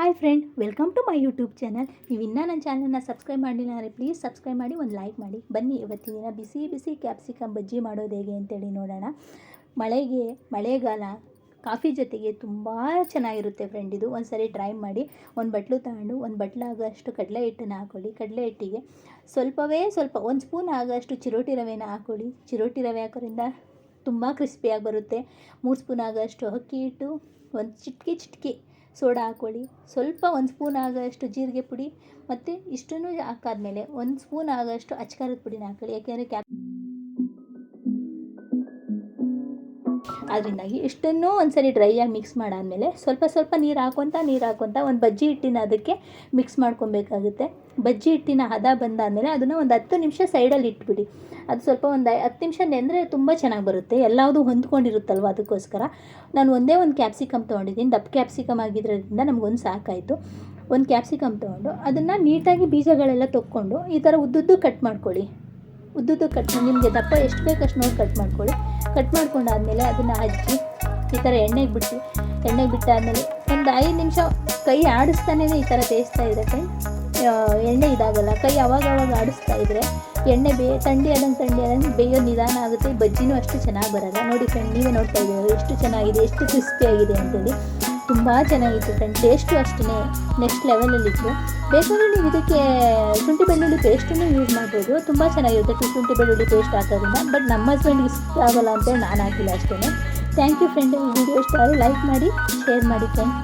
Hi friend, welcome to my YouTube channel. ನೀವು ಇನ್ನೂ ನನ್ನ ಚಾನಲ್ನ ಸಬ್ಸ್ಕ್ರೈಬ್ ಮಾಡಿಲ್ಲ ಅಂದರೆ ಪ್ಲೀಸ್ ಸಬ್ಸ್ಕ್ರೈಬ್ ಮಾಡಿ, ಒಂದು ಲೈಕ್ ಮಾಡಿ. ಬನ್ನಿ ಇವತ್ತಿನ ದಿನ ಬಿಸಿ ಬಿಸಿ ಕ್ಯಾಪ್ಸಿಕಮ್ ಬಜ್ಜಿ ಮಾಡೋದು ಹೇಗೆ ಅಂತೇಳಿ ನೋಡೋಣ. ಮಳೆಗಾಲ ಕಾಫಿ ಜೊತೆಗೆ ತುಂಬ ಚೆನ್ನಾಗಿರುತ್ತೆ ಫ್ರೆಂಡ್. ಇದು ಒಂದು ಸರಿ ಟ್ರೈ ಮಾಡಿ. ಒಂದು ಬಟ್ಲು ತಗೊಂಡು ಒಂದು ಬಟ್ಲಾಗಷ್ಟು ಕಡಲೆ ಹಿಟ್ಟನ್ನು ಹಾಕ್ಕೊಳ್ಳಿ. ಕಡಲೆ ಹಿಟ್ಟಿಗೆ ಸ್ವಲ್ಪ ಒಂದು ಸ್ಪೂನ್ ಆಗೋಷ್ಟು ಚಿರೋಟಿ ರವೆನ ಹಾಕ್ಕೊಳ್ಳಿ. ಚಿರೋಟಿ ರವೆ ಹಾಕೋದ್ರಿಂದ ತುಂಬ ಕ್ರಿಸ್ಪಿಯಾಗಿ ಬರುತ್ತೆ. 3 ಸ್ಪೂನ್ ಆಗೋಷ್ಟು ಅಕ್ಕಿ ಹಿಟ್ಟು, ಒಂದು ಚಿಟಕಿ ಸೋಡಾ ಹಾಕ್ಕೊಳ್ಳಿ. ಒಂದು ಸ್ಪೂನ್ ಆಗೋಷ್ಟು ಜೀರಿಗೆ ಪುಡಿ ಮತ್ತು ಇಷ್ಟನ್ನು ಹಾಕಾದ್ಮೇಲೆ 1 ಸ್ಪೂನ್ ಆಗೋಷ್ಟು ಅಚ್ಕಾರದ ಪುಡಿನ ಹಾಕ್ಕೊಳ್ಳಿ. ಯಾಕೆಂದರೆ ಅದರಿಂದಾಗಿ ಇಷ್ಟನ್ನು ಒಂದು ಸರಿ ಡ್ರೈಯಾಗಿ ಮಿಕ್ಸ್ ಮಾಡಾದಮೇಲೆ ಸ್ವಲ್ಪ ನೀರು ಹಾಕ್ಕೊತ ಒಂದು ಬಜ್ಜಿ ಹಿಟ್ಟಿನ ಅದಕ್ಕೆ ಮಿಕ್ಸ್ ಮಾಡ್ಕೊಬೇಕಾಗುತ್ತೆ. ಬಜ್ಜಿ ಹಿಟ್ಟಿನ ಹದ ಬಂದಾದಮೇಲೆ ಅದನ್ನು ಒಂದು 10 ನಿಮಿಷ ಸೈಡಲ್ಲಿ ಇಟ್ಬಿಡಿ. ಅದು ಸ್ವಲ್ಪ ಒಂದು 10 ನಿಮಿಷ ನೆಂದರೆ ತುಂಬ ಚೆನ್ನಾಗಿ ಬರುತ್ತೆ. ಎಲ್ಲವುದು ಹೊಂದ್ಕೊಂಡಿರುತ್ತಲ್ವ, ಅದಕ್ಕೋಸ್ಕರ ನಾನು ಒಂದೇ ಒಂದು ಕ್ಯಾಪ್ಸಿಕಮ್ ತೊಗೊಂಡಿದ್ದೀನಿ. ದಪ್ಪ ಕ್ಯಾಪ್ಸಿಕಮ್ ಆಗಿರೋದ್ರಿಂದ ನಮಗೊಂದು ಸಾಕಾಯಿತು. ಒಂದು ಕ್ಯಾಪ್ಸಿಕಮ್ ತೊಗೊಂಡು ಅದನ್ನು ನೀಟಾಗಿ ಬೀಜಗಳೆಲ್ಲ ತೊಗೊಂಡು ಈ ಥರ ಉದ್ದುದ್ದು ಕಟ್ ಮಾಡ್ಕೊಳ್ಳಿ. ನಿಮಗೆ ದಪ್ಪ ಎಷ್ಟು ಬೇಕಷ್ಟು ನೋಡಿ ಕಟ್ ಮಾಡ್ಕೊಳ್ಳಿ. ಕಟ್ ಮಾಡ್ಕೊಂಡಾದಮೇಲೆ ಅದನ್ನು ಹಚ್ಚಿ ಈ ಥರ ಎಣ್ಣೆಗೆ ಬಿಟ್ಟಾದಮೇಲೆ ಒಂದು 5 ನಿಮಿಷ ಕೈ ಆಡಿಸ್ತಾನೇ ಈ ಥರ ಬೇಯಿಸ್ತಾ ಇದೆ ಫ್ರೆಂಡ್. ಎಣ್ಣೆ ಇದಾಗಲ್ಲ, ಕೈ ಅವಾಗ ಆಡಿಸ್ತಾ ಇದ್ದರೆ ಎಣ್ಣೆ ಥಂಡಿ ಆದಂಗೆ ಬೇಯೋದು ನಿಧಾನ ಆಗುತ್ತೆ. ಬಜ್ಜಿನೂ ಅಷ್ಟು ಚೆನ್ನಾಗಿ ಬರಲ್ಲ. ನೋಡಿ ಫ್ರೆಂಡ್, ನೀವೇ ನೋಡ್ತಾ ಇದ್ದೀವಿ ಎಷ್ಟು ಚೆನ್ನಾಗಿದೆ, ಎಷ್ಟು ಕ್ರಿಸ್ಪಿಯಾಗಿದೆ ಅಂತೇಳಿ. ತುಂಬ ಚೆನ್ನಾಗಿತ್ತು ಫ್ರೆಂಡ್. ಟೇಸ್ಟು ಅಷ್ಟೇ ನೆಕ್ಸ್ಟ್ ಲೆವೆಲಲ್ಲಿತ್ತು. ಬೇಕಾದರೆ ನೀವು ಇದಕ್ಕೆ ಶುಂಠಿ ಬೆಳ್ಳುಳ್ಳಿ ಪೇಸ್ಟನ್ನು ಯೂಸ್ ಮಾಡ್ಬೋದು. ತುಂಬ ಚೆನ್ನಾಗಿರುತ್ತೆ ಶುಂಠಿ ಬೆಳ್ಳುಳ್ಳಿ ಪೇಸ್ಟ್ ಹಾಕೋದ್ರಿಂದ. ಬಟ್ ನಮ್ಮ ಹಸ್ಬೆಂಡ್ಗೆ ಇಷ್ಟ ಆಗಲ್ಲ ಅಂತೇಳಿ ನಾನು ಹಾಕಿಲ್ಲ ಅಷ್ಟೇ. Thank you friend. ಈ ವಿಡಿಯೋ ಇಷ್ಟ ಆದರೆ ಲೈಕ್ ಮಾಡಿ, ಶೇರ್ ಮಾಡಿ ಫ್ರೆಂಡ್.